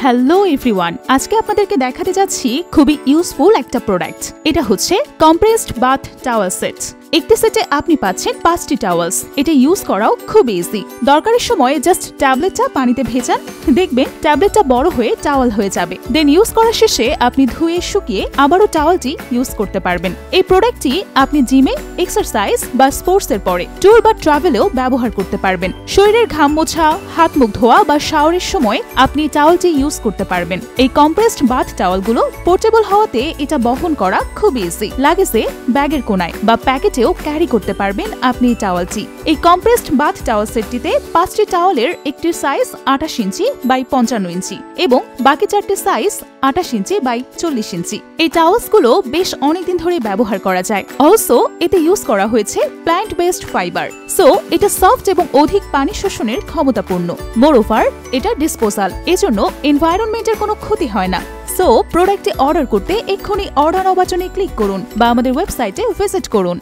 Hello everyone, আজকে আপনাদেরকে দেখাতে যাচ্ছি খুবই ইউজফুল একটা প্রোডাক্ট। এটা হচ্ছে কম্প্রেসড বাথ টাওয়েল সেট। একটি সেটে আপনি পাচ্ছেন 5টি টাওয়েলস। এটা ইউজ করাও খুব ইজি। দরকারের সময় জাস্ট ট্যাবলেটটা পানিতে ভেজান, দেখবেন ট্যাবলেটটা বড় হয়ে টাওয়েল হয়ে যাবে। দেন ইউজ করার শেষে আপনি ধুয়ে শুকিয়ে আবারও টাওয়েলটি ইউজ করতে পারবেন। এই প্রোডাক্টটি আপনি জিমে, এক্সারসাইজ বা স্পোর্টসের পরে, ট্যুর বা ট্রাভেলেও ব্যবহার করতে পারবেন। শরীরের ঘাম মোছা, হাত মুখ ধোয়া বা শাওয়ারের সময় আপনি টাওয়েলটি ইউজ করতে পারবেন। এই কম্প্রেসড বাথ টাওয়েলগুলো পোর্টেবল হওয়াতে এটা বহন করা খুব ইজি। লাগেজে, ব্যাগের কোনায় বা প্যাকেটেও ক্যারি করতে পারবেন আপনি এই টাওয়েলটি। এই কম্প্রেসড বাথ টাওয়েল সেটটিতে 5টি টাওয়েলের একটির সাইজ 28 ইঞ্চি বাই 55 ইঞ্চি এবং বাকি 4টি সাইজ 28 ইঞ্চি বাই 40 ইঞ্চি। এই টাওয়েলসগুলো বেশ অনেকদিন ধরে ব্যবহার করা যায়। অলসো এতে ইউজ করা হয়েছে প্ল্যান্ট বেসড ফাইবার, সো এটা সফট এবং অধিক পানি শোষণের ক্ষমতাপূর্ণ। মোরওভার এটা ডিসপোজাল, এজন্য এনভায়রনমেন্টের কোনো ক্ষতি হয় না। সো প্রোডাক্টটি অর্ডার করতে এক্ষুনি অর্ডার নাও বাটনে ক্লিক করুন বা আমাদের ওয়েবসাইটে ভিজিট করুন।